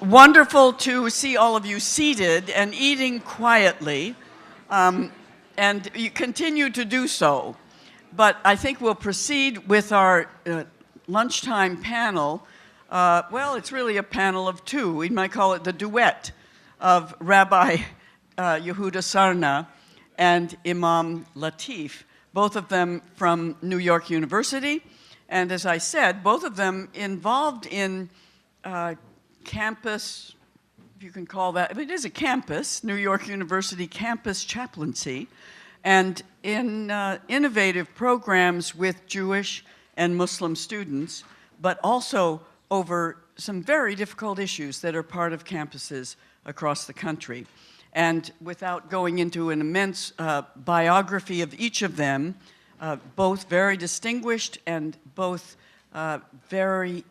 wonderful to see all of you seated and eating quietly, and you continue to do so. But I think we'll proceed with our lunchtime panel. Well, it's really a panel of two. We might call it the duet of Rabbi Yehuda Sarna and Imam Latif, both of them from New York University. And as I said, both of them involved in campus, if you can call that, it is a campus, New York University campus chaplaincy, and in innovative programs with Jewish and Muslim students, but also over some very difficult issues that are part of campuses across the country. And without going into an immense biography of each of them, both very distinguished and both very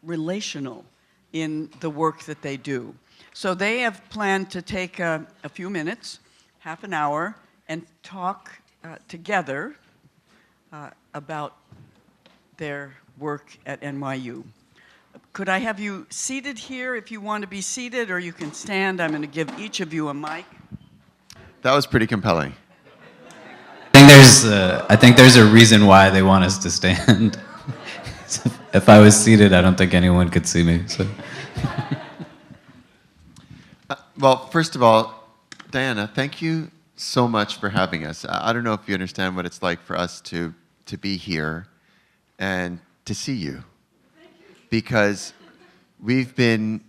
relational in the work that they do. So they have planned to take a few minutes, half an hour, and talk together about their work at NYU. Could I have you seated here if you want to be seated, or you can stand? I'm going to give each of you a mic. That was pretty compelling. I think there's a reason why they want us to stand. If I was seated, I don't think anyone could see me. So. Well, first of all, Diana, thank you so much for having us. I don't know if you understand what it's like for us to be here and to see you. Because we've been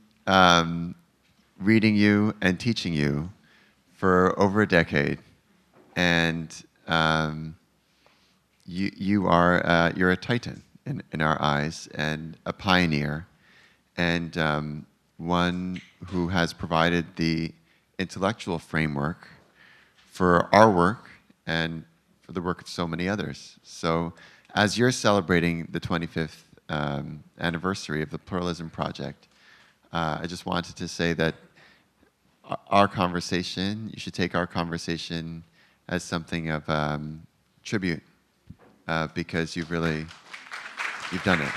reading you and teaching you for over a decade, and you're a titan in our eyes, and a pioneer, and one who has provided the intellectual framework for our work and for the work of so many others. So as you're celebrating the 25th anniversary of the Pluralism Project, I just wanted to say that our conversation, you should take our conversation as something of tribute, because you've done it.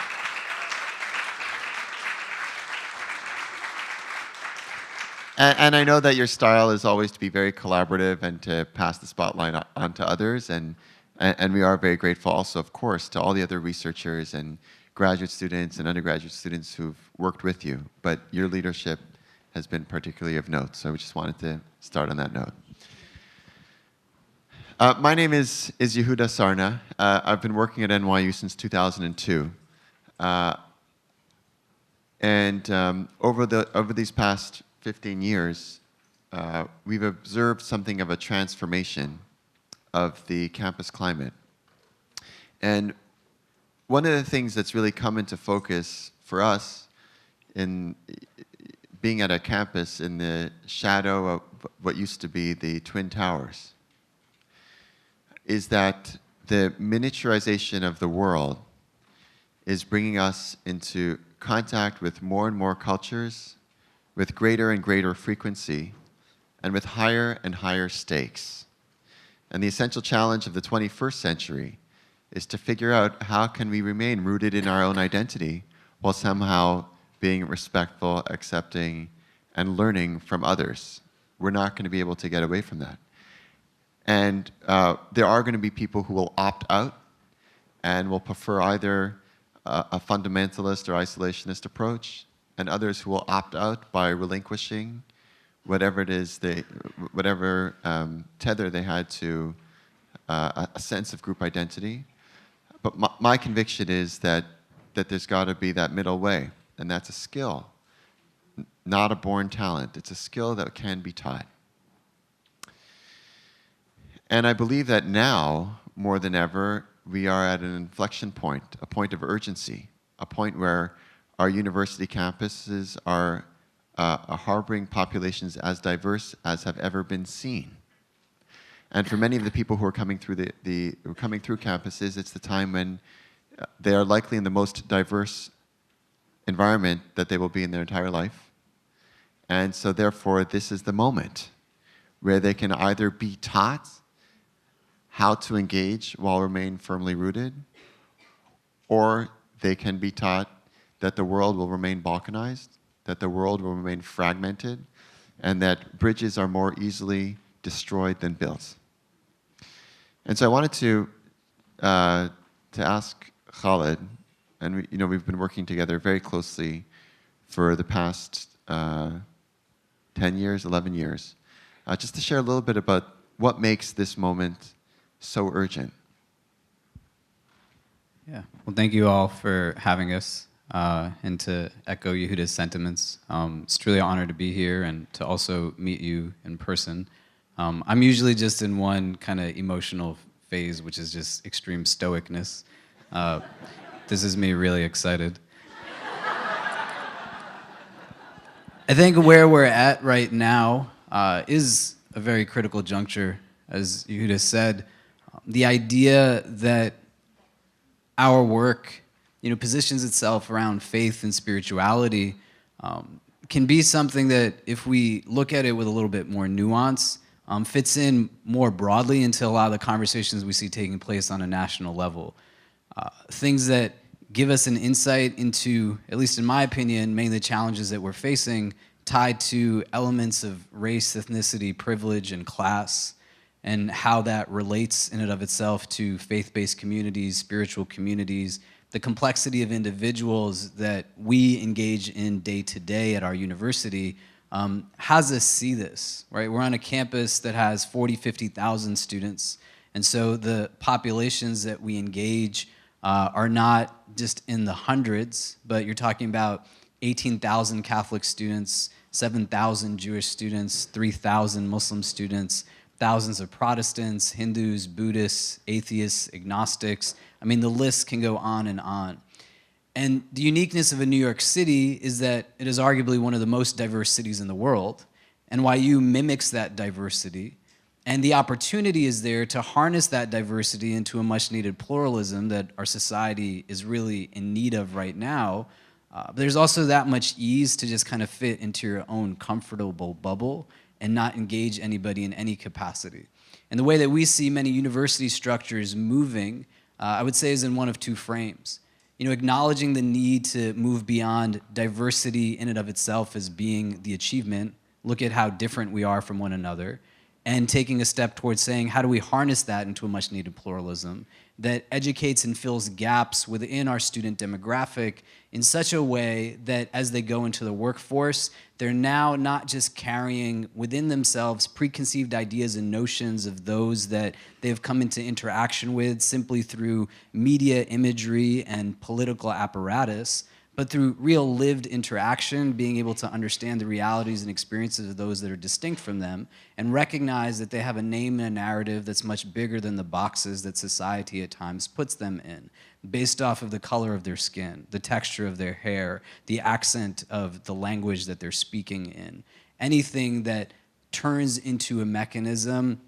And I know that your style is always to be very collaborative and to pass the spotlight on to others, and we are very grateful also, of course, to all the other researchers and graduate students and undergraduate students who've worked with you. But your leadership has been particularly of note, so we just wanted to start on that note. My name is Yehuda Sarna. I've been working at NYU since 2002. Over these past 15 years, we've observed something of a transformation of the campus climate. And one of the things that's really come into focus for us in being at a campus in the shadow of what used to be the Twin Towers is that the miniaturization of the world is bringing us into contact with more and more cultures, with greater and greater frequency, and with higher and higher stakes. And the essential challenge of the 21st century is to figure out how can we remain rooted in our own identity while somehow being respectful, accepting, and learning from others. We're not going to be able to get away from that. And there are going to be people who will opt out and will prefer either a fundamentalist or isolationist approach, and others who will opt out by relinquishing whatever it is whatever tether they had to a sense of group identity. But my conviction is that there's got to be that middle way, and that's a skill, not a born talent. It's a skill that can be taught. And I believe that now, more than ever, we are at an inflection point, a point of urgency, a point where our university campuses are harboring populations as diverse as have ever been seen. And for many of the people who are coming through coming through campuses, it's the time when they are likely in the most diverse environment that they will be in their entire life. And so therefore, this is the moment where they can either be taught how to engage while remain firmly rooted, or they can be taught that the world will remain balkanized, that the world will remain fragmented, and that bridges are more easily destroyed than built. And so I wanted to ask Khalid, and we've been working together very closely for the past 10 years, 11 years, just to share a little bit about what makes this moment so urgent. Yeah, well, thank you all for having us, and to echo Yehuda's sentiments. It's truly an honor to be here and to also meet you in person. I'm usually just in one kind of emotional phase, which is just extreme stoicness. This is me really excited. I think where we're at right now is a very critical juncture, as Yehuda said. The idea that our work, positions itself around faith and spirituality, can be something that, if we look at it with a little bit more nuance, fits in more broadly into a lot of the conversations we see taking place on a national level. Things that give us an insight into, at least in my opinion, many of the challenges that we're facing tied to elements of race, ethnicity, privilege, and class, and how that relates in and of itself to faith-based communities, spiritual communities, the complexity of individuals that we engage in day to day at our university, has us see this, right? We're on a campus that has 40, 50,000 students, and so the populations that we engage are not just in the hundreds, but you're talking about 18,000 Catholic students, 7,000 Jewish students, 3,000 Muslim students, thousands of Protestants, Hindus, Buddhists, atheists, agnostics. I mean, the list can go on and on. And the uniqueness of a New York City is that it is arguably one of the most diverse cities in the world. NYU mimics that diversity. And the opportunity is there to harness that diversity into a much-needed pluralism that our society is really in need of right now. But there's also that much ease to just kind of fit into your own comfortable bubble and not engage anybody in any capacity. And the way that we see many university structures moving, I would say, is in one of two frames. Acknowledging the need to move beyond diversity in and of itself as being the achievement, look at how different we are from one another, and taking a step towards saying, how do we harness that into a much-needed pluralism that educates and fills gaps within our student demographic in such a way that as they go into the workforce, they're now not just carrying within themselves preconceived ideas and notions of those that they've come into interaction with simply through media imagery and political apparatus, but through real lived interaction, being able to understand the realities and experiences of those that are distinct from them, and recognize that they have a name and a narrative that's much bigger than the boxes that society at times puts them in, based off of the color of their skin, the texture of their hair, the accent of the language that they're speaking in. Anything that turns into a mechanism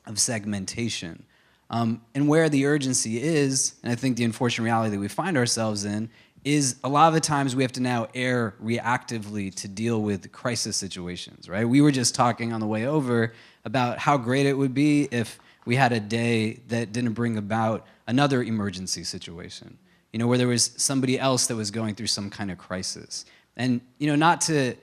of segmentation. And where the urgency is, and I think the unfortunate reality that we find ourselves in, is a lot of the times we have to now err reactively to deal with crisis situations, right? We were just talking on the way over about how great it would be if we had a day that didn't bring about another emergency situation, where there was somebody else that was going through some kind of crisis. And, not to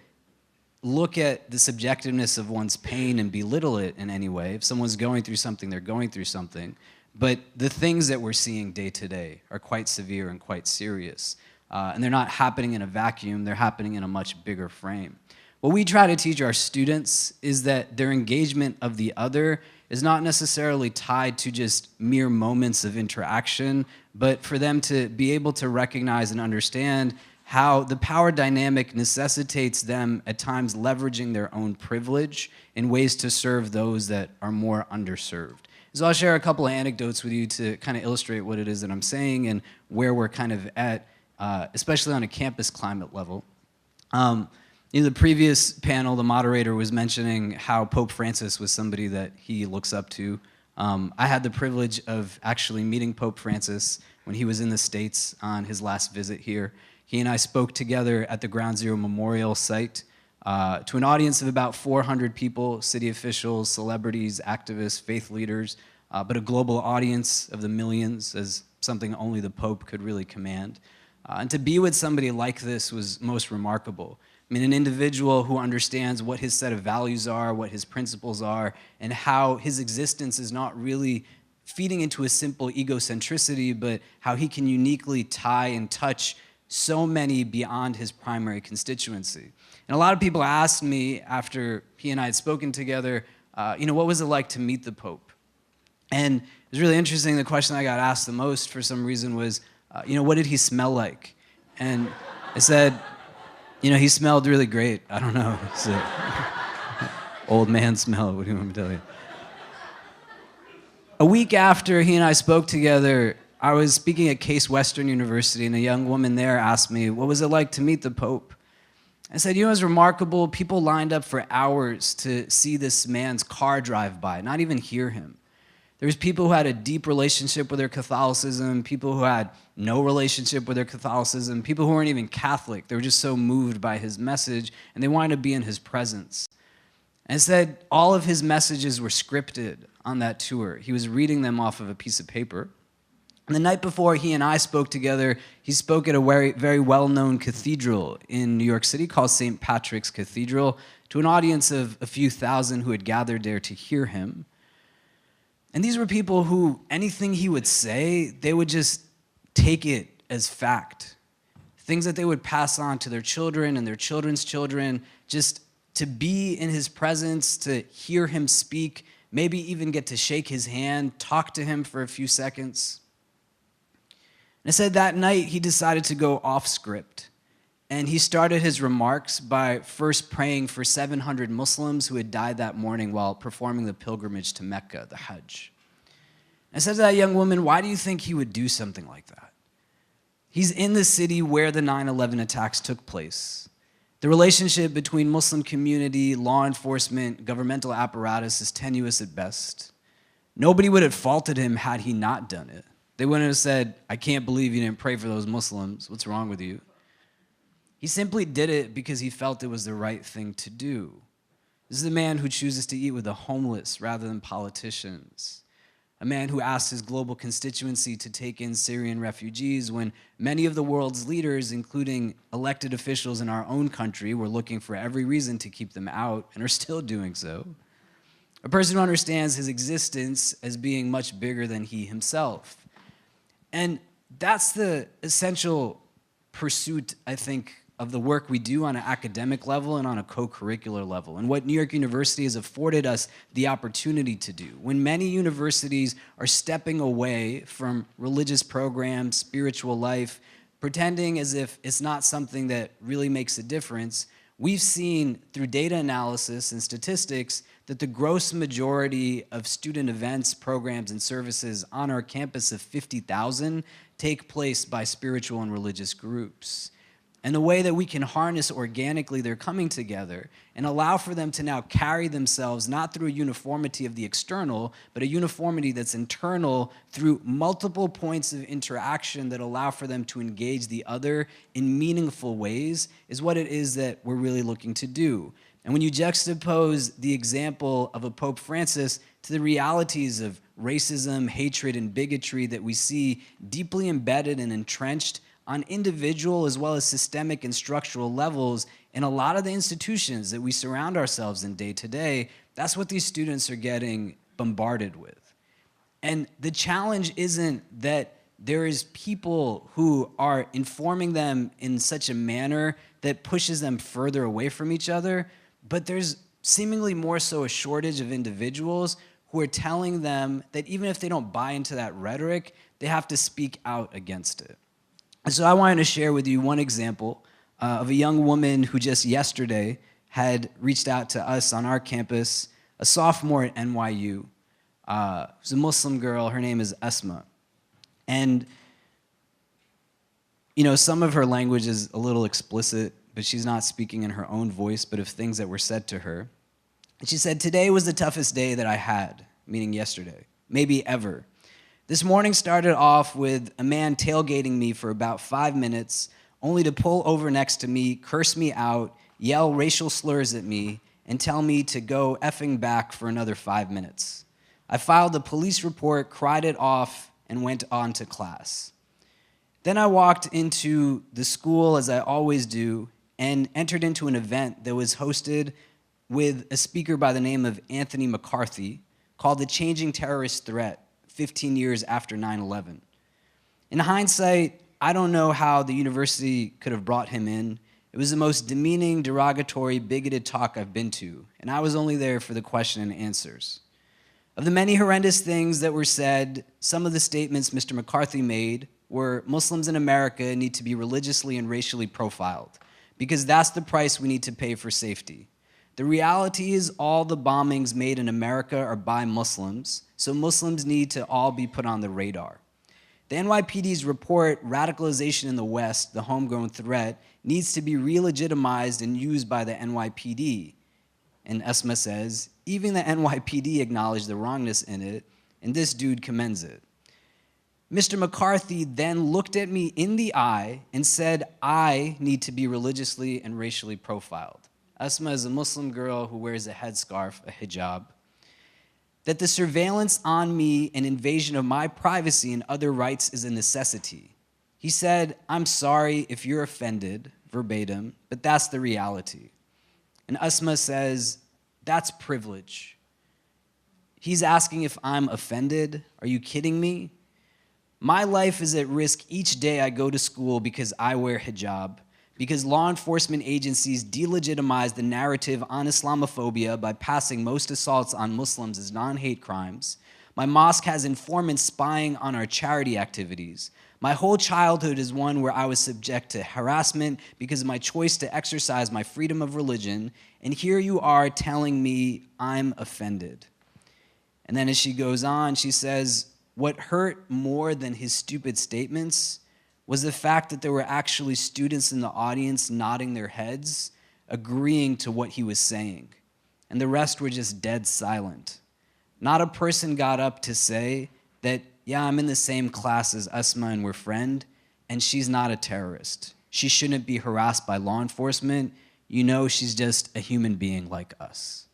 look at the subjectiveness of one's pain and belittle it in any way. If someone's going through something, they're going through something. But the things that we're seeing day to day are quite severe and quite serious. And they're not happening in a vacuum, they're happening in a much bigger frame. What we try to teach our students is that their engagement of the other is not necessarily tied to just mere moments of interaction, but for them to be able to recognize and understand how the power dynamic necessitates them at times leveraging their own privilege in ways to serve those that are more underserved. So I'll share a couple of anecdotes with you to kind of illustrate what it is that I'm saying and where we're kind of at, especially on a campus climate level. In the previous panel, the moderator was mentioning how Pope Francis was somebody that he looks up to. I had the privilege of actually meeting Pope Francis when he was in the States on his last visit here. He and I spoke together at the Ground Zero Memorial site to an audience of about 400 people, city officials, celebrities, activists, faith leaders, but a global audience of the millions as something only the Pope could really command. And to be with somebody like this was most remarkable. I mean, an individual who understands what his set of values are, what his principles are, and how his existence is not really feeding into a simple egocentricity, but how he can uniquely tie and touch so many beyond his primary constituency. And a lot of people asked me after he and I had spoken together, what was it like to meet the Pope? And it was really interesting. The question I got asked the most for some reason was, what did he smell like? And I said, he smelled really great. I don't know. It's an old man smell. What do you want me to tell you? A week after he and I spoke together, I was speaking at Case Western University, and a young woman there asked me, what was it like to meet the Pope? I said, it was remarkable. People lined up for hours to see this man's car drive by, not even hear him. There was people who had a deep relationship with their Catholicism, people who had no relationship with their Catholicism, people who weren't even Catholic. They were just so moved by his message, and they wanted to be in his presence. And said all of his messages were scripted on that tour. He was reading them off of a piece of paper. And the night before he and I spoke together, he spoke at a very, very well-known cathedral in New York City called St. Patrick's Cathedral to an audience of a few thousand who had gathered there to hear him. And these were people who, anything he would say, they would just take it as fact. Things that they would pass on to their children and their children's children, just to be in his presence, to hear him speak, maybe even get to shake his hand, talk to him for a few seconds. And I said that night he decided to go off script. And he started his remarks by first praying for 700 Muslims who had died that morning while performing the pilgrimage to Mecca, the Hajj. I said to that young woman, why do you think he would do something like that? He's in the city where the 9/11 attacks took place. The relationship between Muslim community, law enforcement, governmental apparatus is tenuous at best. Nobody would have faulted him had he not done it. They wouldn't have said, I can't believe you didn't pray for those Muslims. What's wrong with you? He simply did it because he felt it was the right thing to do. This is a man who chooses to eat with the homeless rather than politicians. A man who asked his global constituency to take in Syrian refugees when many of the world's leaders, including elected officials in our own country, were looking for every reason to keep them out and are still doing so. A person who understands his existence as being much bigger than he himself. And that's the essential pursuit, I think, of the work we do on an academic level and on a co-curricular level, and what New York University has afforded us the opportunity to do. When many universities are stepping away from religious programs, spiritual life, pretending as if it's not something that really makes a difference, we've seen through data analysis and statistics that the gross majority of student events, programs, and services on our campus of 50,000 take place by spiritual and religious groups. And the way that we can harness organically their coming together and allow for them to now carry themselves not through a uniformity of the external, but a uniformity that's internal through multiple points of interaction that allow for them to engage the other in meaningful ways is what it is that we're really looking to do. And when you juxtapose the example of a Pope Francis to the realities of racism, hatred, and bigotry that we see deeply embedded and entrenched on individual as well as systemic and structural levels in a lot of the institutions that we surround ourselves in day to day, that's what these students are getting bombarded with. And the challenge isn't that there is people who are informing them in such a manner that pushes them further away from each other, but there's seemingly more so a shortage of individuals who are telling them that even if they don't buy into that rhetoric, they have to speak out against it. And so I wanted to share with you one example of a young woman who just yesterday had reached out to us on our campus, a sophomore at NYU. She's a Muslim girl. Her name is Esma. And, some of her language is a little explicit, but she's not speaking in her own voice, but of things that were said to her. And she said, today was the toughest day that I had, meaning yesterday, maybe ever. This morning started off with a man tailgating me for about 5 minutes, only to pull over next to me, curse me out, yell racial slurs at me, and tell me to go effing back for another 5 minutes. I filed a police report, cried it off, and went on to class. Then I walked into the school, as I always do, and entered into an event that was hosted with a speaker by the name of Anthony McCarthy called The Changing Terrorist Threat, 15 years after 9/11. In hindsight, I don't know how the university could have brought him in. It was the most demeaning, derogatory, bigoted talk I've been to, and I was only there for the question and answers. Of the many horrendous things that were said, some of the statements Mr. McCarthy made were Muslims in America need to be religiously and racially profiled, because that's the price we need to pay for safety. The reality is all the bombings made in America are by Muslims, so Muslims need to all be put on the radar. The NYPD's report, Radicalization in the West, the Homegrown Threat, needs to be re-legitimized and used by the NYPD. And Esma says, even the NYPD acknowledged the wrongness in it, and this dude commends it. Mr. McCarthy then looked at me in the eye and said, I need to be religiously and racially profiled. Esma is a Muslim girl who wears a headscarf, a hijab. That the surveillance on me and invasion of my privacy and other rights is a necessity. He said, I'm sorry if you're offended, verbatim, but that's the reality. And Esma says, that's privilege. He's asking if I'm offended. Are you kidding me? My life is at risk each day I go to school because I wear hijab, because law enforcement agencies delegitimize the narrative on Islamophobia by passing most assaults on Muslims as non-hate crimes. My mosque has informants spying on our charity activities. My whole childhood is one where I was subject to harassment because of my choice to exercise my freedom of religion, and here you are telling me I'm offended. And then as she goes on, she says, what hurt more than his stupid statements was the fact that there were actually students in the audience nodding their heads, agreeing to what he was saying, and the rest were just dead silent. Not a person got up to say that, yeah, I'm in the same class as Esma and we're friends, and she's not a terrorist. She shouldn't be harassed by law enforcement. You know, she's just a human being like us.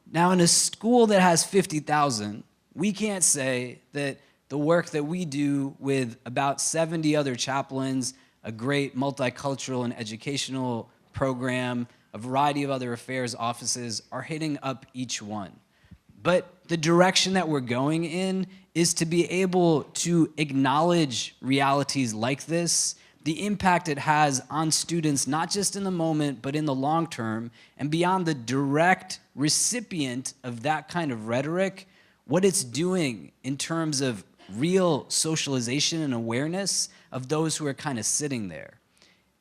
Now, in a school that has 50,000, we can't say that the work that we do with about 70 other chaplains, a great multicultural and educational program, a variety of other affairs offices are hitting up each one. But the direction that we're going in is to be able to acknowledge realities like this, the impact it has on students, not just in the moment, but in the long term, and beyond the direct recipient of that kind of rhetoric, what it's doing in terms of real socialization and awareness of those who are kind of sitting there.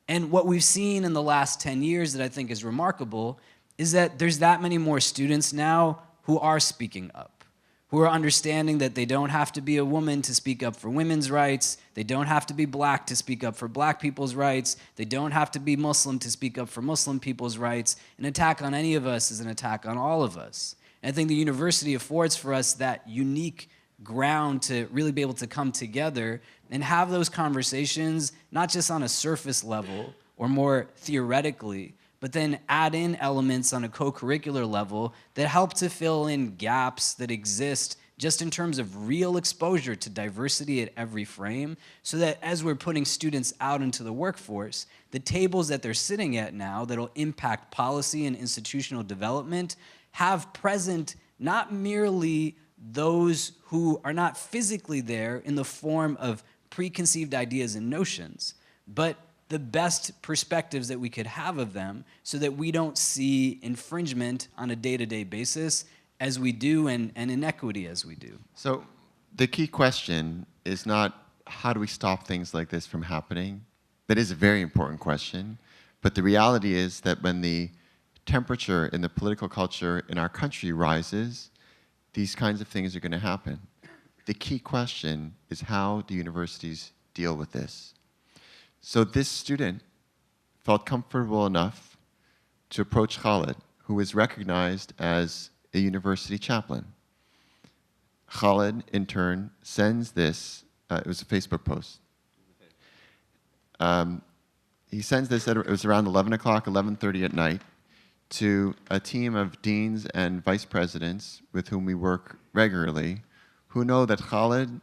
And what we've seen in the last 10 years that I think is remarkable is that there's that many more students now who are speaking up, who are understanding that they don't have to be a woman to speak up for women's rights, they don't have to be black to speak up for black people's rights, they don't have to be Muslim to speak up for Muslim people's rights. An attack on any of us is an attack on all of us. And I think the university affords for us that unique ground to really be able to come together and have those conversations, not just on a surface level or more theoretically, but then add in elements on a co-curricular level that help to fill in gaps that exist just in terms of real exposure to diversity at every frame, so that as we're putting students out into the workforce, the tables that they're sitting at now that'll impact policy and institutional development have present not merely those who are not physically there in the form of preconceived ideas and notions, but the best perspectives that we could have of them so that we don't see infringement on a day-to-day basis as we do and inequity as we do. So the key question is not how do we stop things like this from happening? That is a very important question. But the reality is that when the temperature in the political culture in our country rises, these kinds of things are going to happen. The key question is how do universities deal with this? So this student felt comfortable enough to approach Khalid, who is recognized as a university chaplain. Khalid, in turn, sends this, it was a Facebook post. He sends this, it was around 11 o'clock, 11:30 at night, to a team of deans and vice presidents with whom we work regularly, who know that Khalid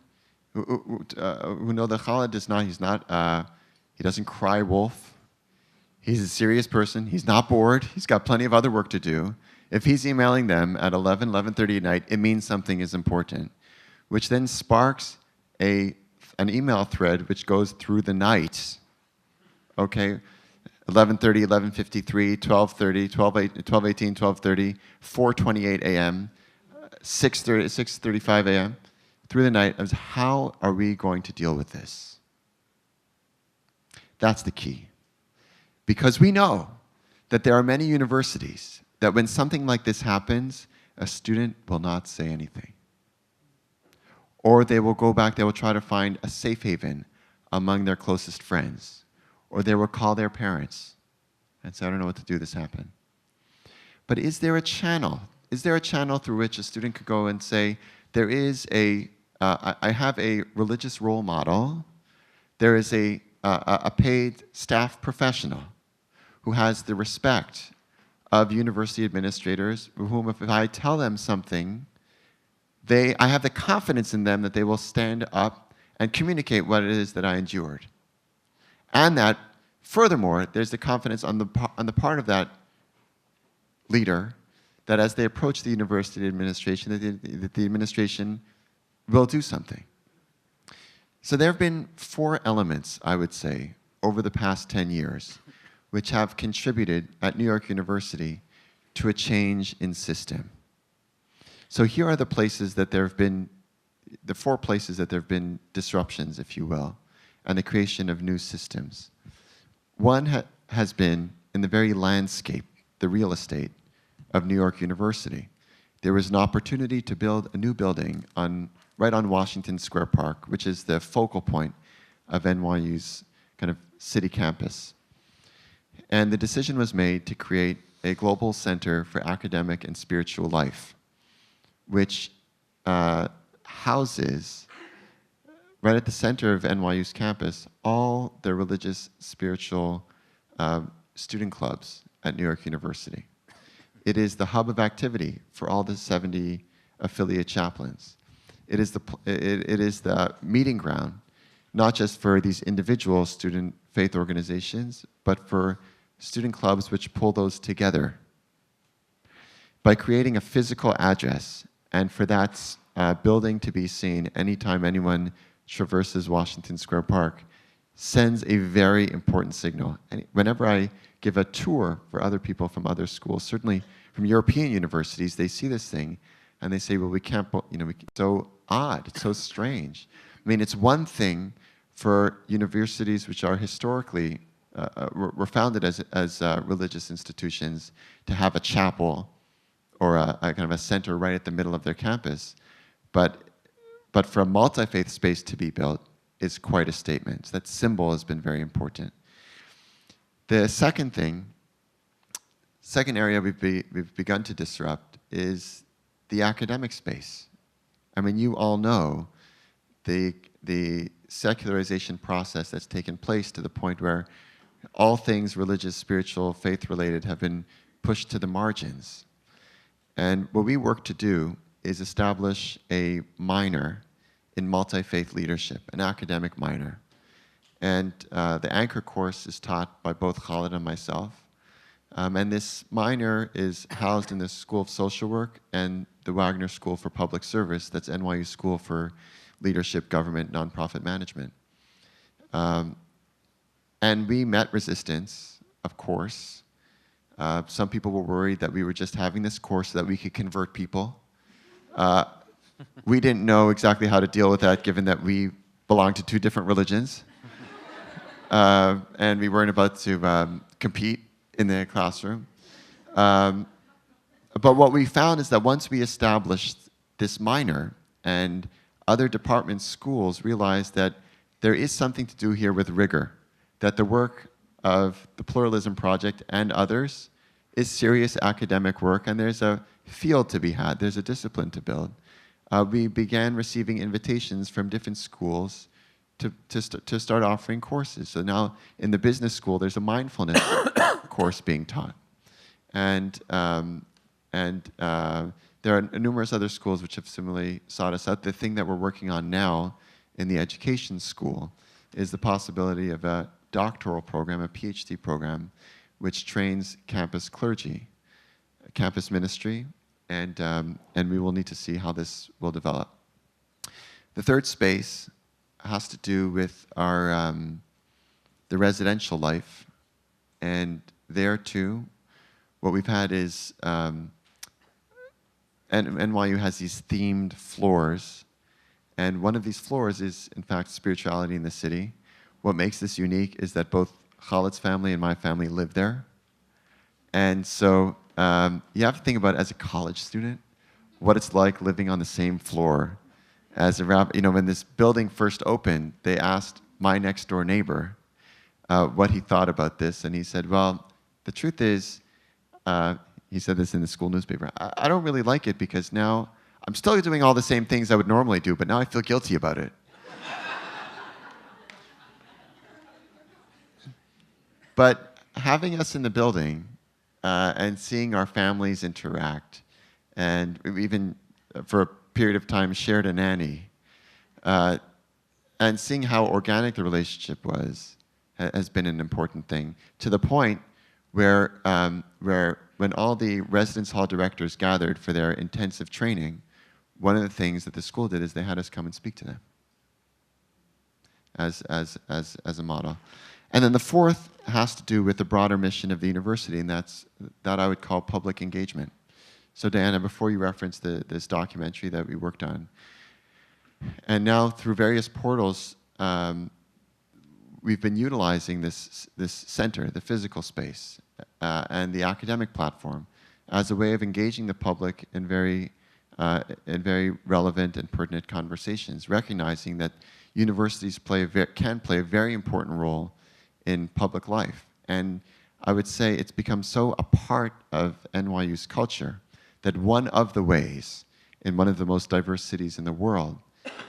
who know that Khalid is not, he doesn't cry wolf. He's a serious person. He's not bored. He's got plenty of other work to do. If he's emailing them at 11:30 at night, it means something is important, which then sparks an email thread which goes through the night. Okay, 11:30, 11:53, 12:30, 12:18, 12:30, 4:28 a.m., 6:35 a.m. through the night. Of how are we going to deal with this? That's the key. Because we know that there are many universities that when something like this happens, a student will not say anything. Or they will go back, they will try to find a safe haven among their closest friends. Or they will call their parents and say, I don't know what to do, this happened. But is there a channel? Is there a channel through which a student could go and say, there is I have a religious role model, there is a paid staff professional who has the respect of university administrators, whom if I tell them something, I have the confidence in them that they will stand up and communicate what it is that I endured. And that, furthermore, there's the confidence on the part of that leader that as they approach the university administration, that the administration will do something. So there have been 4 elements, I would say, over the past 10 years, which have contributed at New York University to a change in system. So here are the places that there have been, the 4 places that there have been disruptions, if you will, and the creation of new systems. One has been in the very landscape, the real estate of New York University. There was an opportunity to build a new building right on Washington Square Park, which is the focal point of NYU's kind of city campus. And the decision was made to create a global center for academic and spiritual life, which houses, right at the center of NYU's campus, all the religious, spiritual student clubs at New York University. It is the hub of activity for all the 70 affiliate chaplains. It is the meeting ground, not just for these individual student faith organizations, but for student clubs which pull those together. By creating a physical address, and for that building to be seen anytime anyone traverses Washington Square Park, sends a very important signal. And whenever I give a tour for other people from other schools, certainly from European universities, they see this thing and they say, well, we can't, it's so odd, it's so strange. I mean, it's one thing for universities which are historically, were founded as religious institutions to have a chapel or a kind of a center right at the middle of their campus. But for a multi-faith space to be built is quite a statement. So that symbol has been very important. The second area we've begun to disrupt is the academic space. I mean, you all know the secularization process that's taken place to the point where all things religious, spiritual, faith-related have been pushed to the margins. And what we work to do is establish a minor in multi-faith leadership, an academic minor. And the anchor course is taught by both Khalid and myself. And this minor is housed in the School of Social Work and the Wagner School for Public Service, that's NYU School for Leadership, Government, Nonprofit Management. And we met resistance, of course. Some people were worried that we were just having this course so that we could convert people. We didn't know exactly how to deal with that, given that we belonged to 2 different religions. And we weren't about to compete in the classroom. But what we found is that once we established this minor, and other departments, schools realized that there is something to do here with rigor, that the work of the Pluralism Project and others is serious academic work, and there's a field to be had, there's a discipline to build. We began receiving invitations from different schools to start offering courses. So now in the business school, there's a mindfulness course being taught. And there are numerous other schools which have similarly sought us out. The thing that we're working on now in the education school is the possibility of a doctoral program, a PhD program, which trains campus clergy, campus ministry, and we will need to see how this will develop. The third space has to do with our the residential life, and there too, what we've had is NYU has these themed floors, and one of these floors is, in fact, spirituality in the city. What makes this unique is that both Khalid's family and my family live there. And so you have to think about, as a college student, what it's like living on the same floor as a rabbi. You know, when this building first opened, they asked my next door neighbor what he thought about this, and he said, well, the truth is, he said this in the school newspaper, I don't really like it because now I'm still doing all the same things I would normally do, but now I feel guilty about it. But having us in the building and seeing our families interact, and we even for a period of time shared a nanny, and seeing how organic the relationship was has been an important thing, to the point where when all the residence hall directors gathered for their intensive training, one of the things that the school did is they had us come and speak to them as a model. And then the fourth has to do with the broader mission of the university, and that I would call public engagement. So Diana, before you referenced this documentary that we worked on, and now through various portals, we've been utilizing this center, the physical space, and the academic platform as a way of engaging the public in very relevant and pertinent conversations, recognizing that universities can play a very important role in public life. And I would say it's become so a part of NYU's culture that one of the ways, in one of the most diverse cities in the world,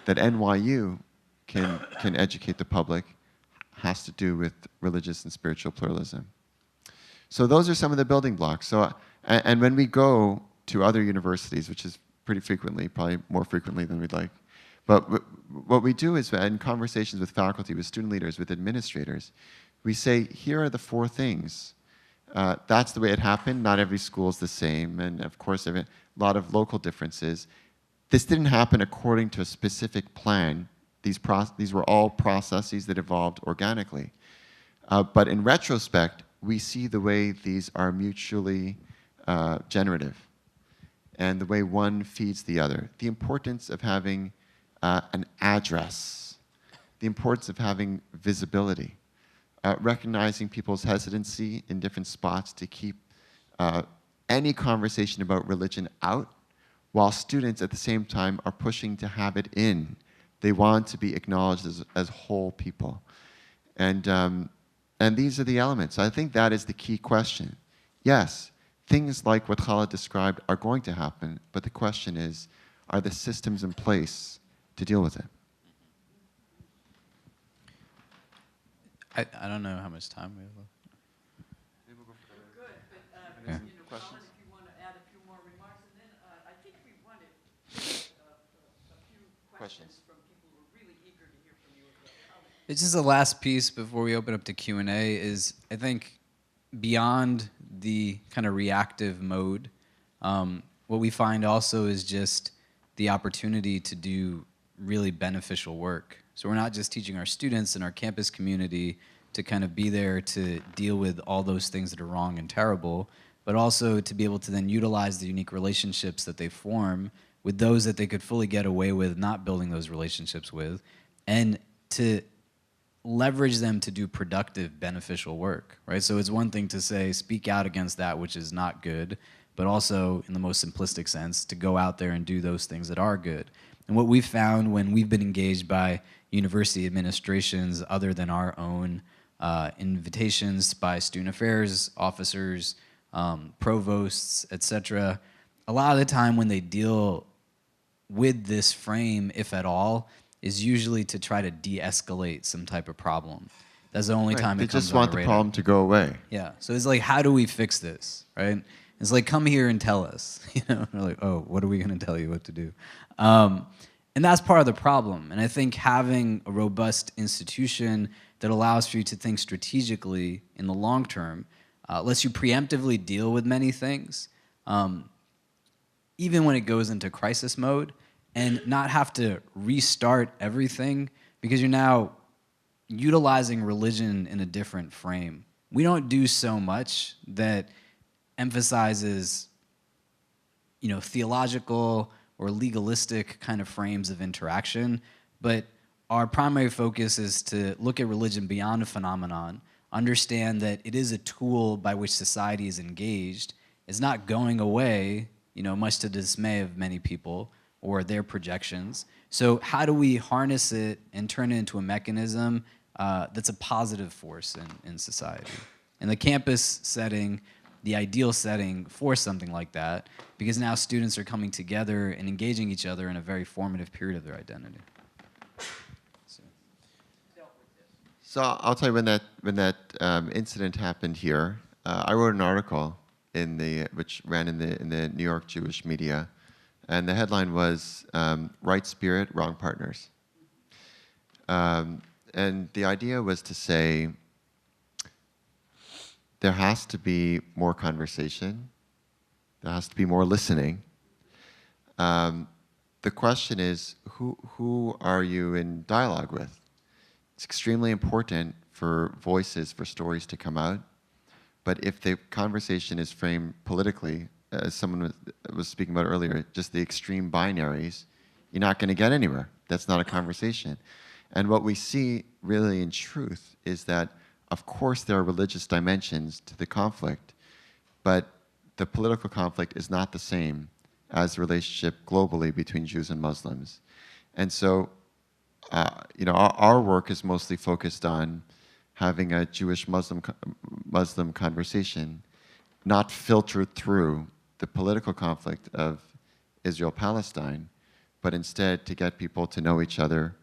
that NYU can educate the public has to do with religious and spiritual pluralism. So those are some of the building blocks. So, and when we go to other universities, which is pretty frequently, probably more frequently than we'd like, but what we do is, in conversations with faculty, with student leaders, with administrators, we say, here are the four things. That's the way it happened. Not every school is the same, and of course, a lot of local differences. This didn't happen according to a specific plan. These were all processes that evolved organically. But in retrospect, we see the way these are mutually generative, and the way one feeds the other. The importance of having an address, the importance of having visibility, recognizing people's hesitancy in different spots to keep any conversation about religion out, while students at the same time are pushing to have it in. They want to be acknowledged as whole people. And these are the elements. I think that is the key question. Yes, things like what Khalid described are going to happen, but the question is, are the systems in place to deal with it? I don't know how much time we have left. Good, but you know, Colin, if you want to add a few more remarks, and then I think we wanted a few questions from people who are really eager to hear from you as well. It's just the last piece before we open up to Q&A is, I think, beyond the kind of reactive mode, what we find also is just the opportunity to do really beneficial work. So we're not just teaching our students and our campus community to kind of be there to deal with all those things that are wrong and terrible, but also to be able to then utilize the unique relationships that they form with those that they could fully get away with not building those relationships with, and to leverage them to do productive, beneficial work, right? So it's one thing to say, speak out against that which is not good, but also, in the most simplistic sense, to go out there and do those things that are good. And what we've found when we've been engaged by university administrations other than our own, invitations by student affairs officers, provosts, etc., a lot of the time when they deal with this frame, if at all, is usually to try to de-escalate some type of problem. That's the only time it comes on the radar. They just want the problem to go away. Yeah, so it's like, how do we fix this, right? It's like, come here and tell us. You know, we're like, oh, what are we going to tell you what to do? And that's part of the problem. And I think having a robust institution that allows for you to think strategically in the long term lets you preemptively deal with many things, even when it goes into crisis mode, and not have to restart everything because you're now utilizing religion in a different frame. We don't do so much that emphasizes, theological or legalistic kind of frames of interaction, but our primary focus is to look at religion beyond a phenomenon, understand that it is a tool by which society is engaged. It's not going away, much to the dismay of many people or their projections. So how do we harness it and turn it into a mechanism that's a positive force in society? And the campus setting, the ideal setting for something like that, because now students are coming together and engaging each other in a very formative period of their identity. So I'll tell you when that incident happened here. I wrote an article which ran in the New York Jewish media, and the headline was "Right Spirit, Wrong Partners." And the idea was to say there has to be more conversation, there has to be more listening. The question is, who are you in dialogue with? It's extremely important for voices, for stories to come out. But if the conversation is framed politically, as someone was speaking about earlier, just the extreme binaries, you're not going to get anywhere. That's not a conversation. And what we see really in truth is that, of course, there are religious dimensions to the conflict, but the political conflict is not the same as the relationship globally between Jews and Muslims. And so, our work is mostly focused on having a Jewish-Muslim conversation, not filtered through the political conflict of Israel-Palestine, but instead to get people to know each other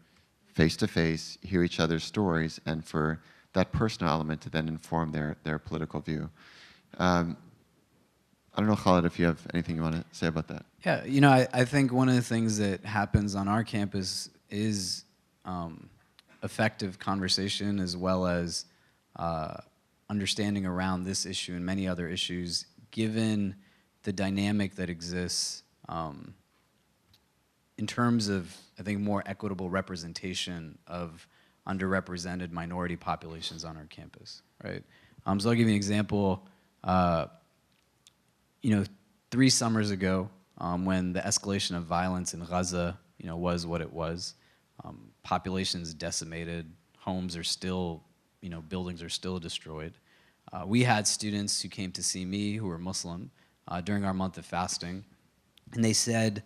face-to-face, hear each other's stories, and for that personal element to then inform their political view. I don't know, Khaled, if you have anything you want to say about that. Yeah, I think one of the things that happens on our campus is effective conversation, as well as understanding around this issue and many other issues, given the dynamic that exists in terms of, I think, more equitable representation of underrepresented minority populations on our campus, right? So I'll give you an example. 3 summers ago, when the escalation of violence in Gaza, was what it was, populations decimated, homes are still, buildings are still destroyed. We had students who came to see me who were Muslim during our month of fasting, and they said,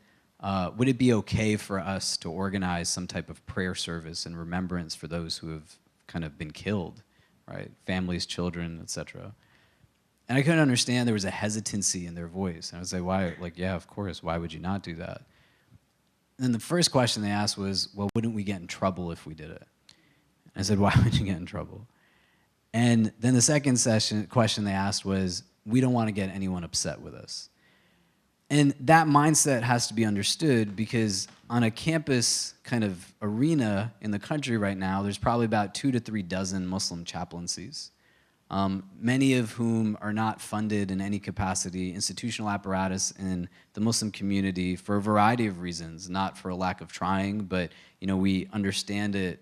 would it be okay for us to organize some type of prayer service in remembrance for those who have kind of been killed, right? Families, children, etc. And I couldn't understand, there was a hesitancy in their voice. And I would say, why? Like, yeah, of course, why would you not do that? And then the first question they asked was, well, wouldn't we get in trouble if we did it? And I said, why would you get in trouble? And then the second question they asked was, we don't want to get anyone upset with us. And that mindset has to be understood, because on a campus kind of arena in the country right now, there's probably about 2 to 3 dozen Muslim chaplaincies, many of whom are not funded in any capacity, institutional apparatus in the Muslim community for a variety of reasons, not for a lack of trying, but we understand it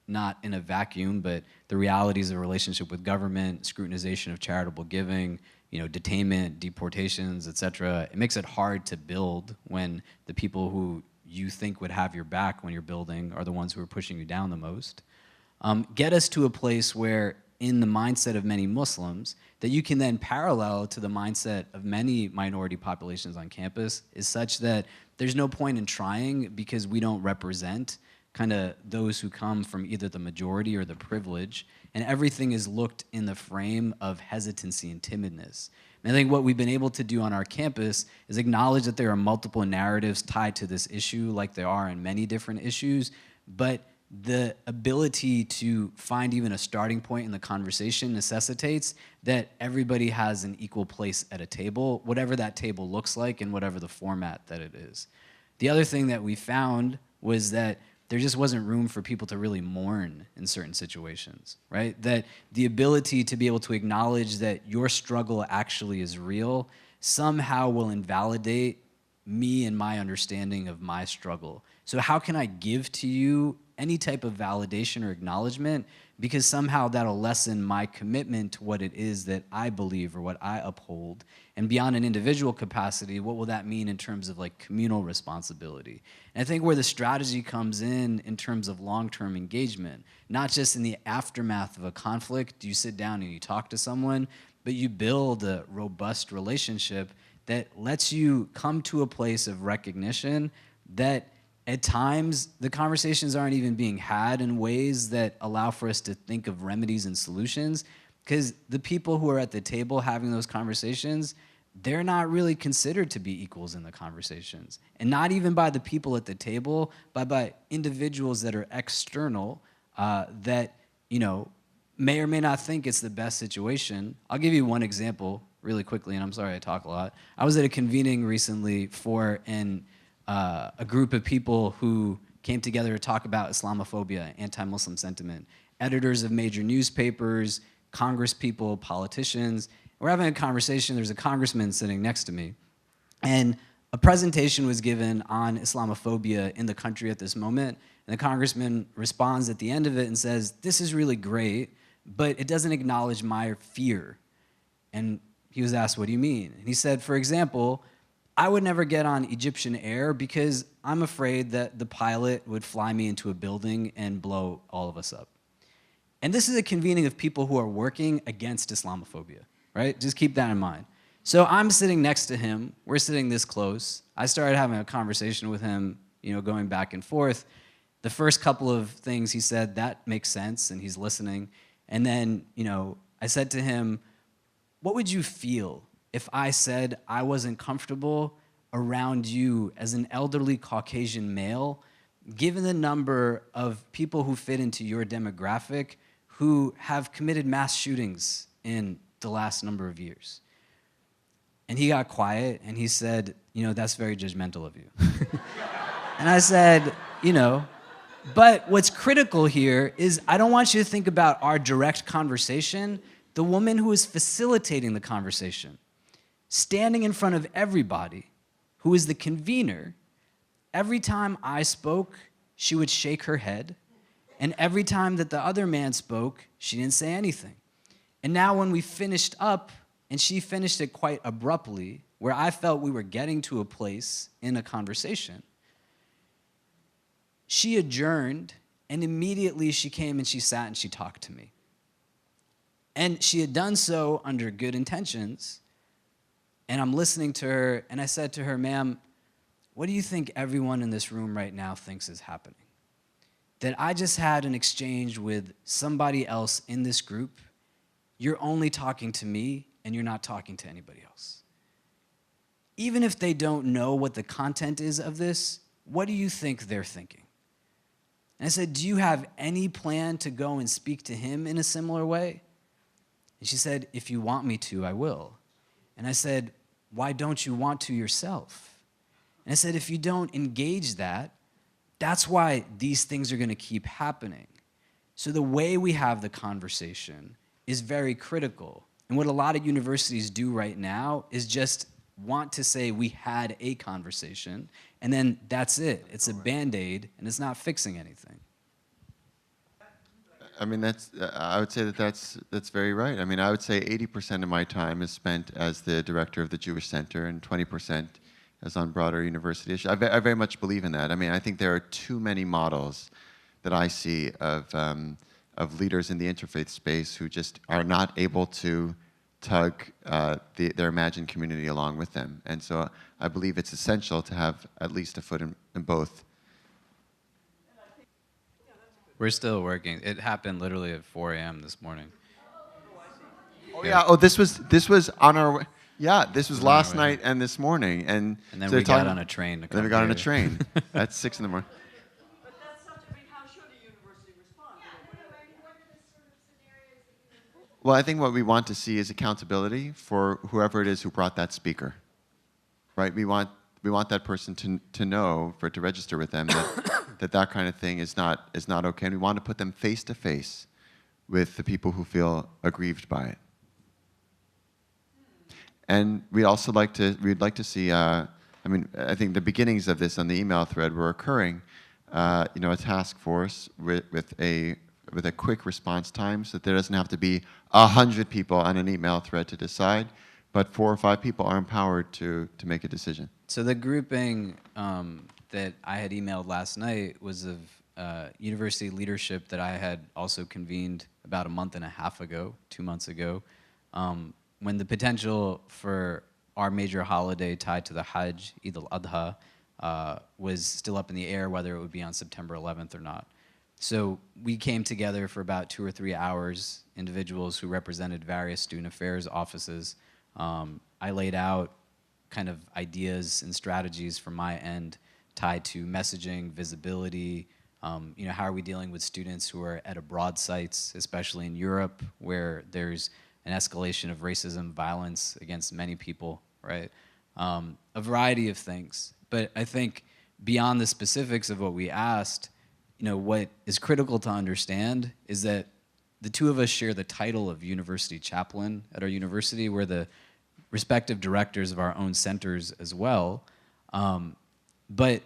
not in a vacuum, but the realities of relationship with government, scrutinization of charitable giving, detainment, deportations, etc. It makes it hard to build when the people who you think would have your back when you're building are the ones who are pushing you down the most. Get us to a place where, in the mindset of many Muslims, that you can then parallel to the mindset of many minority populations on campus, is such that there's no point in trying, because we don't represent kind of those who come from either the majority or the privilege, and everything is looked in the frame of hesitancy and timidness. And I think what we've been able to do on our campus is acknowledge that there are multiple narratives tied to this issue, like there are in many different issues, but the ability to find even a starting point in the conversation necessitates that everybody has an equal place at a table, whatever that table looks like and whatever the format that it is. The other thing that we found was that there just wasn't room for people to really mourn in certain situations, right? That the ability to be able to acknowledge that your struggle actually is real somehow will invalidate me and my understanding of my struggle. So how can I give to you any type of validation or acknowledgement, because somehow that'll lessen my commitment to what it is that I believe or what I uphold. And beyond an individual capacity, what will that mean in terms of like communal responsibility? And I think where the strategy comes in terms of long-term engagement, not just in the aftermath of a conflict, you sit down and you talk to someone, but you build a robust relationship that lets you come to a place of recognition that at times, the conversations aren't even being had in ways that allow for us to think of remedies and solutions, because the people who are at the table having those conversations, they're not really considered to be equals in the conversations. And not even by the people at the table, but by individuals that are external that, you know, may or may not think it's the best situation. I'll give you one example really quickly, and I'm sorry I talk a lot. I was at a convening recently for a group of people who came together to talk about Islamophobia, anti-Muslim sentiment, editors of major newspapers, Congress people, politicians. We're having a conversation. There's a congressman sitting next to me, and a presentation was given on Islamophobia in the country at this moment, and the congressman responds at the end of it and says, "This is really great, but it doesn't acknowledge my fear." And he was asked, "What do you mean?" And he said, "For example, I would never get on Egyptian Air because I'm afraid that the pilot would fly me into a building and blow all of us up." And this is a convening of people who are working against Islamophobia, right? Just keep that in mind. So I'm sitting next to him. We're sitting this close. I started having a conversation with him, you know, going back and forth. The first couple of things he said, that makes sense, and he's listening. And then, you know, I said to him, "What would you feel if I said I wasn't comfortable around you as an elderly Caucasian male, given the number of people who fit into your demographic who have committed mass shootings in the last number of years?" And he got quiet and he said, "You know, that's very judgmental of you." And I said, "You know, but what's critical here is I don't want you to think about our direct conversation, the woman who is facilitating the conversation, standing in front of everybody, who is the convener. Every time I spoke, she would shake her head, and every time that the other man spoke, she didn't say anything. And now when we finished up, and she finished it quite abruptly, where I felt we were getting to a place in a conversation, she adjourned, and immediately she came and she sat and she talked to me. And she had done so under good intentions, and I'm listening to her, and I said to her, "Ma'am, what do you think everyone in this room right now thinks is happening? That I just had an exchange with somebody else in this group. You're only talking to me, and you're not talking to anybody else. Even if they don't know what the content is of this, what do you think they're thinking?" And I said, "Do you have any plan to go and speak to him in a similar way?" And she said, "If you want me to, I will." And I said, "Why don't you want to yourself?" And I said, "If you don't engage that, that's why these things are going to keep happening." So the way we have the conversation is very critical. And what a lot of universities do right now is just want to say we had a conversation, and then that's it. It's a Band-Aid, and it's not fixing anything. I mean, I would say that's very right. I mean, I would say 80% of my time is spent as the director of the Jewish Center and 20% as on broader university issues. I very much believe in that. I mean, I think there are too many models that I see of leaders in the interfaith space who just are not able to tug their imagined community along with them. And so I believe it's essential to have at least a foot in both. We're still working. It happened literally at 4 a.m. this morning. Oh yeah. Oh, this was on our way. Yeah, this was last night and this morning, and then so we got on a train to come then we got on a here. train at 6 in the morning. But that's such, I mean, how should a university respond? Well, I think what we want to see is accountability for whoever it is who brought that speaker, right? We want we want that person to know, for it to register with them, that kind of thing is not okay, and we want to put them face to face with the people who feel aggrieved by it. And we'd like to see, I think the beginnings of this on the email thread were occurring, a task force with a quick response time, so that there doesn't have to be 100 people on an email thread to decide, but 4 or 5 people are empowered to make a decision. So the grouping that I had emailed last night was of university leadership that I had also convened about a month and a half ago, 2 months ago, when the potential for our major holiday tied to the Hajj, Eid al-Adha, was still up in the air, whether it would be on September 11th or not. So we came together for about 2 or 3 hours, individuals who represented various student affairs offices. I laid out kind of ideas and strategies from my end tied to messaging, visibility, how are we dealing with students who are at abroad sites, especially in Europe, where there's an escalation of racism, violence against many people, right? A variety of things. But I think beyond the specifics of what we asked, what is critical to understand is that the two of us share the title of university chaplain at our university. We're the respective directors of our own centers as well. But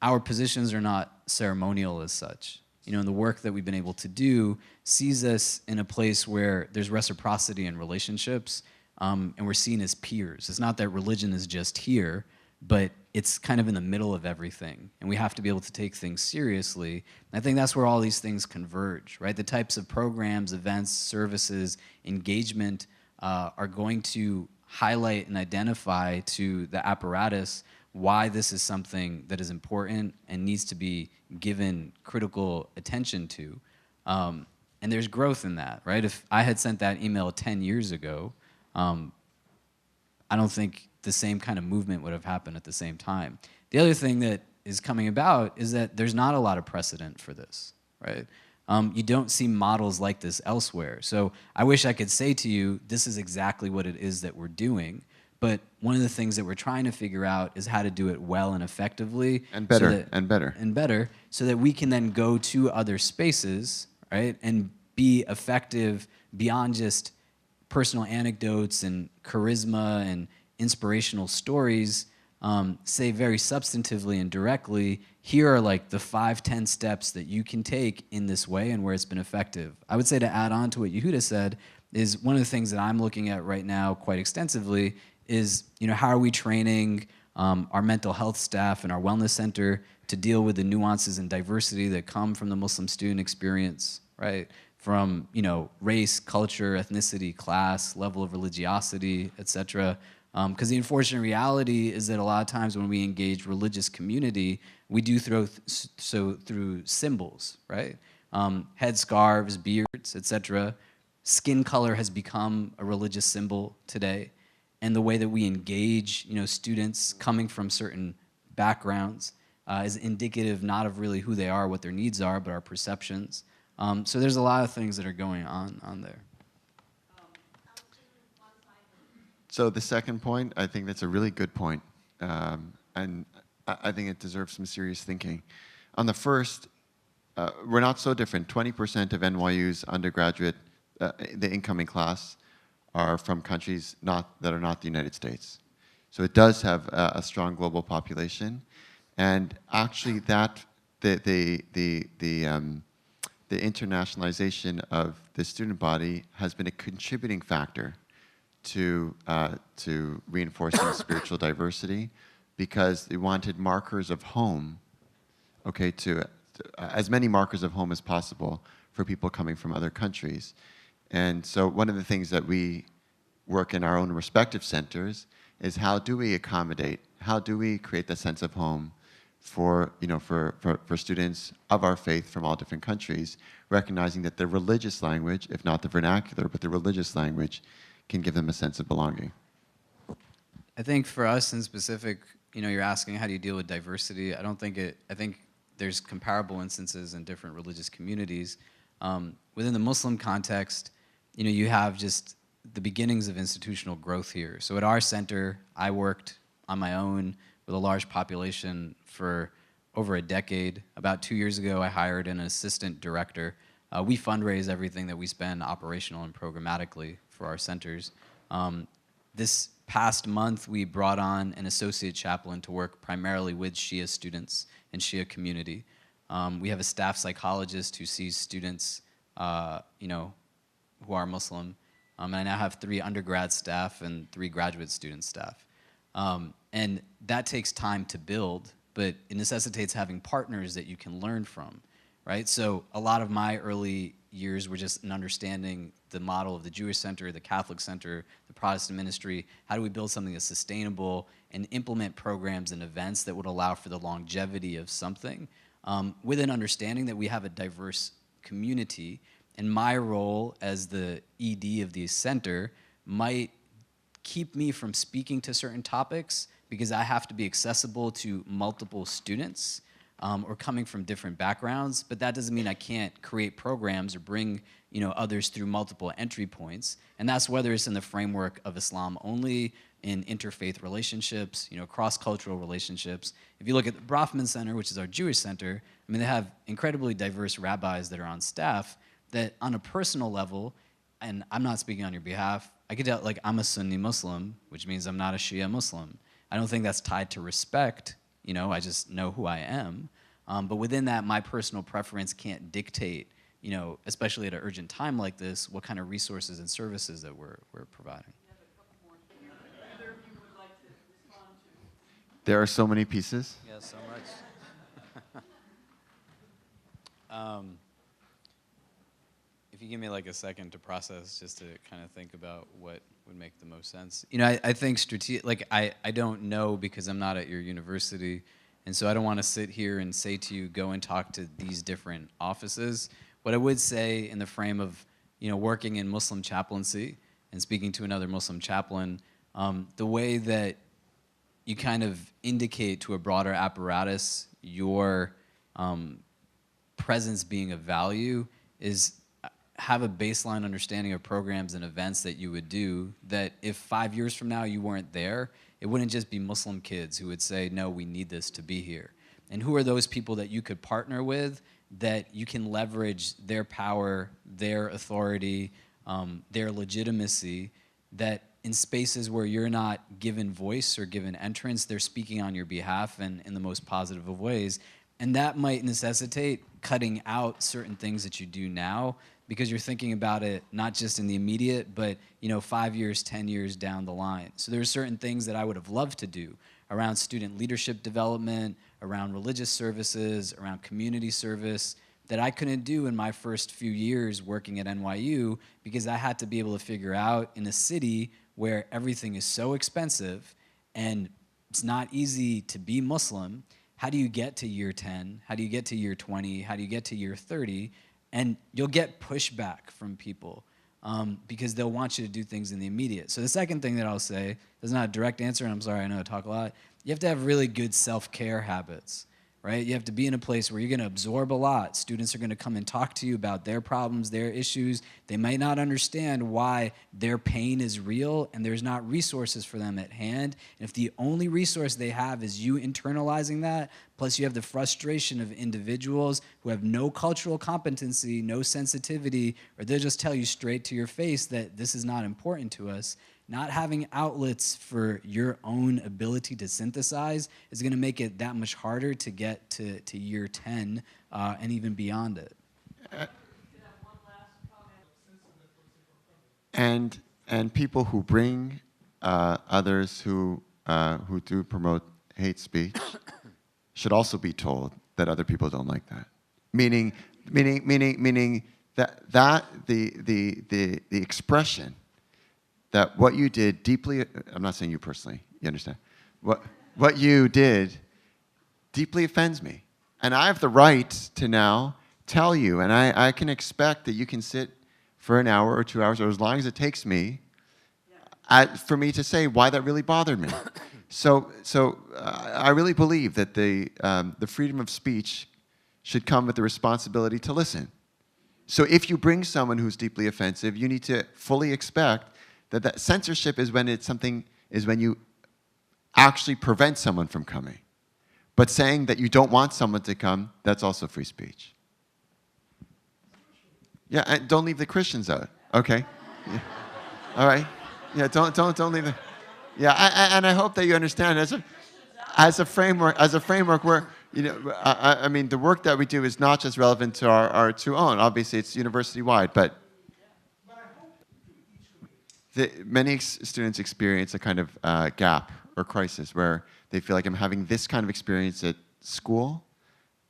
our positions are not ceremonial as such. And the work that we've been able to do sees us in a place where there's reciprocity in relationships, and we're seen as peers. It's not that religion is just here, but it's kind of in the middle of everything, and we have to be able to take things seriously. And I think that's where all these things converge, right? The types of programs, events, services, engagement are going to highlight and identify to the apparatus why this is something that is important and needs to be given critical attention to. And there's growth in that, right? If I had sent that email 10 years ago, I don't think the same kind of movement would have happened at the same time. The other thing that is coming about is that there's not a lot of precedent for this, right? You don't see models like this elsewhere. So I wish I could say to you, this is exactly what it is that we're doing. But one of the things that we're trying to figure out is how to do it well and effectively. And better, so that, and better. And better, so that we can then go to other spaces, right, and be effective beyond just personal anecdotes and charisma and inspirational stories, say very substantively and directly, here are like the 5-10 steps that you can take in this way and where it's been effective. I would say, to add on to what Yehuda said, is one of the things that I'm looking at right now quite extensively is, how are we training our mental health staff and our wellness center to deal with the nuances and diversity that come from the Muslim student experience, right? From, race, culture, ethnicity, class, level of religiosity, etc. Because the unfortunate reality is that a lot of times when we engage religious community, we do so through symbols, right? Headscarves, beards, etc. Skin color has become a religious symbol today. And the way that we engage, students coming from certain backgrounds is indicative not of really who they are, what their needs are, but our perceptions. So there's a lot of things that are going on there. So the second point, I think that's a really good point, and I think it deserves some serious thinking. On the first, we're not so different. 20% of NYU's undergraduate, the incoming class, are from countries that are not the United States. So it does have a strong global population, and actually that the internationalization of the student body has been a contributing factor to reinforcing spiritual diversity, because they wanted markers of home, okay, as many markers of home as possible for people coming from other countries. And so one of the things that we work in our own respective centers is, how do we accommodate, how do we create that sense of home for students of our faith from all different countries, recognizing that the religious language, if not the vernacular, but the religious language, can give them a sense of belonging. I think for us in specific, you're asking how do you deal with diversity. I think there's comparable instances in different religious communities. Within the Muslim context, you have just the beginnings of institutional growth here. So at our center, I worked on my own with a large population for over a decade. About 2 years ago, I hired an assistant director. We fundraise everything that we spend operational and programmatically for our centers. This past month, we brought on an associate chaplain to work primarily with Shia students and Shia community. We have a staff psychologist who sees students, who are Muslim. And I now have 3 undergrad staff and 3 graduate student staff. And that takes time to build, but it necessitates having partners that you can learn from, right? So a lot of my early years were just in understanding the model of the Jewish center, the Catholic center, the Protestant ministry. How do we build something that's sustainable and implement programs and events that would allow for the longevity of something, with an understanding that we have a diverse community. And my role as the ED of the center might keep me from speaking to certain topics because I have to be accessible to multiple students or coming from different backgrounds, but that doesn't mean I can't create programs or bring others through multiple entry points. And that's whether it's in the framework of Islam only, in interfaith relationships, cross-cultural relationships. If you look at the Brafman Center, which is our Jewish center, I mean, they have incredibly diverse rabbis that are on staff that on a personal level, and I'm not speaking on your behalf, I could tell, like, I'm a Sunni Muslim, which means I'm not a Shia Muslim. I don't think that's tied to respect, I just know who I am. But within that, my personal preference can't dictate, especially at an urgent time like this, what kind of resources and services that we're providing. Either of you would like to respond to? There are so many pieces. Yeah, so much. If you give me like a second to process, just to kind of think about what would make the most sense. I think I don't know because I'm not at your university, and so I don't want to sit here and say to you, go and talk to these different offices. What I would say in the frame of, working in Muslim chaplaincy and speaking to another Muslim chaplain, the way that you kind of indicate to a broader apparatus your presence being of value is have a baseline understanding of programs and events that you would do that if 5 years from now you weren't there, it wouldn't just be Muslim kids who would say, no, we need this to be here. And who are those people that you could partner with that you can leverage their power, their authority, their legitimacy, that in spaces where you're not given voice or given entrance, they're speaking on your behalf and in the most positive of ways. And that might necessitate cutting out certain things that you do now because you're thinking about it not just in the immediate, but 5 years, 10 years down the line. So there are certain things that I would have loved to do around student leadership development, around religious services, around community service that I couldn't do in my first few years working at NYU because I had to be able to figure out in a city where everything is so expensive and it's not easy to be Muslim, how do you get to year 10? How do you get to year 20? How do you get to year 30? And you'll get pushback from people because they'll want you to do things in the immediate. So the second thing that I'll say, there's not a direct answer, and I'm sorry, I know I talk a lot. You have to have really good self-care habits, right? You have to be in a place where you're going to absorb a lot. Students are going to come and talk to you about their problems, their issues. They might not understand why their pain is real and there's not resources for them at hand. And if the only resource they have is you internalizing that, plus you have the frustration of individuals who have no cultural competency, no sensitivity, or they'll just tell you straight to your face that this is not important to us, not having outlets for your own ability to synthesize is going to make it that much harder to get to year 10 and even beyond it. And people who bring others who do promote hate speech should also be told that other people don't like that. Meaning that the expression that what you did deeply, I'm not saying you personally, you understand? What you did deeply offends me. And I have the right to now tell you, and I can expect that you can sit for an hour or 2 hours, or as long as it takes me, for me to say why that really bothered me. So I really believe that the freedom of speech should come with the responsibility to listen. So if you bring someone who's deeply offensive, you need to fully expect that censorship is when you actually prevent someone from coming. But saying that you don't want someone to come, that's also free speech. Yeah, and don't leave the Christians out. Okay. Yeah. All right. Yeah, don't leave the. Yeah, and I hope that you understand as a framework where, you know, I mean, the work that we do is not just relevant to our two own. Obviously, it's university-wide, but many students experience a kind of gap or crisis where they feel like I'm having this kind of experience at school,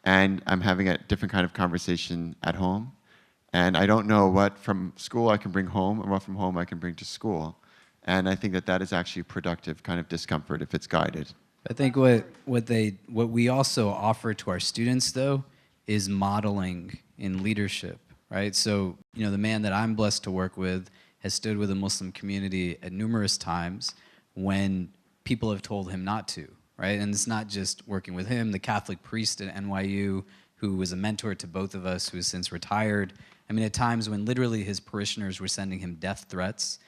and I'm having a different kind of conversation at home, and I don't know what from school I can bring home and what from home I can bring to school. And I think that that is actually productive kind of discomfort if it's guided. I think what we also offer to our students, though, is modeling in leadership, right? So, you know, the man that I'm blessed to work with has stood with the Muslim community at numerous times when people have told him not to, right? And it's not just working with him. The Catholic priest at NYU, who was a mentor to both of us, who has since retired, I mean, at times when literally his parishioners were sending him death threats,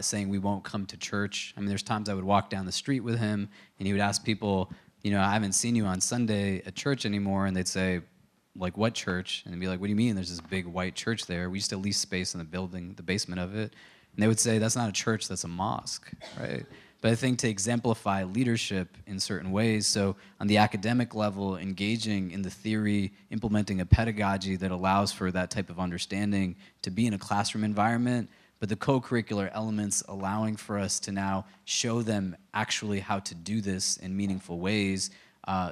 saying we won't come to church. I mean, there's times I would walk down the street with him, and he would ask people, you know, I haven't seen you on Sunday at church anymore, and they'd say, like, what church? And they'd be like, what do you mean? There's this big white church there. We used to lease space in the building, the basement of it. And they would say, that's not a church, that's a mosque, right? But I think to exemplify leadership in certain ways, so on the academic level, engaging in the theory, implementing a pedagogy that allows for that type of understanding to be in a classroom environment, but the co-curricular elements allowing for us to now show them actually how to do this in meaningful ways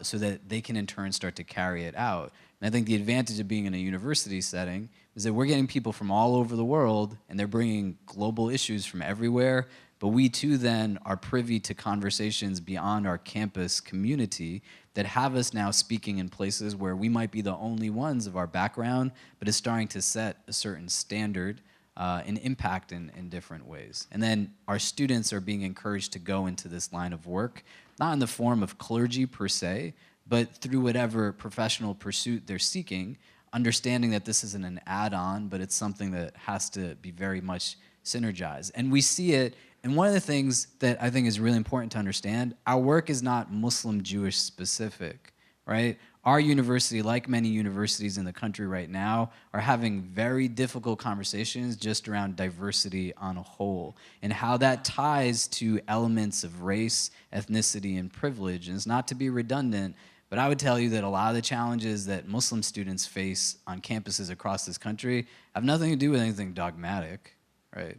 so that they can in turn start to carry it out. And I think the advantage of being in a university setting is that we're getting people from all over the world, and they're bringing global issues from everywhere, but we too then are privy to conversations beyond our campus community that have us now speaking in places where we might be the only ones of our background, but it's starting to set a certain standard and impact in different ways. And then our students are being encouraged to go into this line of work, not in the form of clergy per se, but through whatever professional pursuit they're seeking, understanding that this isn't an add-on, but it's something that has to be very much synergized. And we see it, and one of the things that I think is really important to understand, our work is not Muslim Jewish specific, right? Our university, like many universities in the country right now, are having very difficult conversations just around diversity on a whole and how that ties to elements of race, ethnicity, and privilege. And it's not to be redundant, but I would tell you that a lot of the challenges that Muslim students face on campuses across this country have nothing to do with anything dogmatic, right?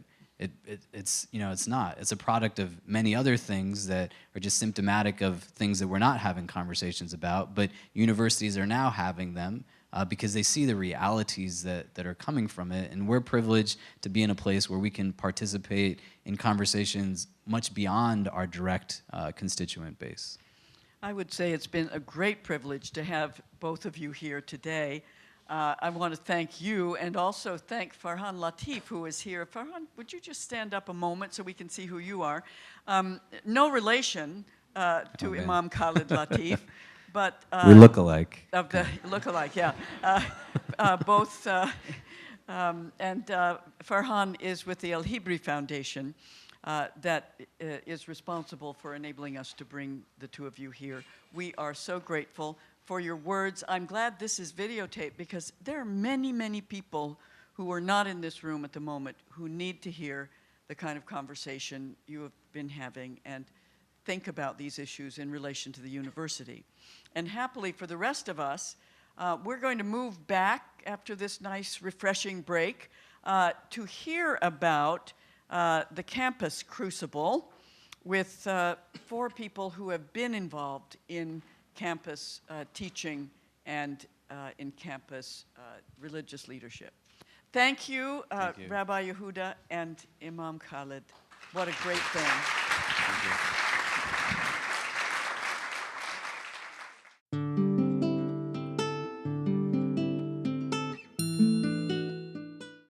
It's you know, it's not. It's a product of many other things that are just symptomatic of things that we're not having conversations about, but universities are now having them because they see the realities that are coming from it, and we're privileged to be in a place where we can participate in conversations much beyond our direct constituent base. I would say it's been a great privilege to have both of you here today. I want to thank you and also thank Farhan Latif, who is here. Farhan, would you just stand up a moment so we can see who you are? No relation to Imam Khalid Latif, but... we look alike. Of the look-alike, yeah. Both, and Farhan is with the El-Hibri Foundation that is responsible for enabling us to bring the two of you here. We are so grateful for your words. I'm glad this is videotaped because there are many, many people who are not in this room at the moment who need to hear the kind of conversation you have been having and think about these issues in relation to the university. And happily for the rest of us, we're going to move back after this nice, refreshing break to hear about the Campus Crucible with 4 people who have been involved in campus teaching and in campus religious leadership. Thank you, Rabbi Yehuda and Imam Khalid. What a great thing. Thank you.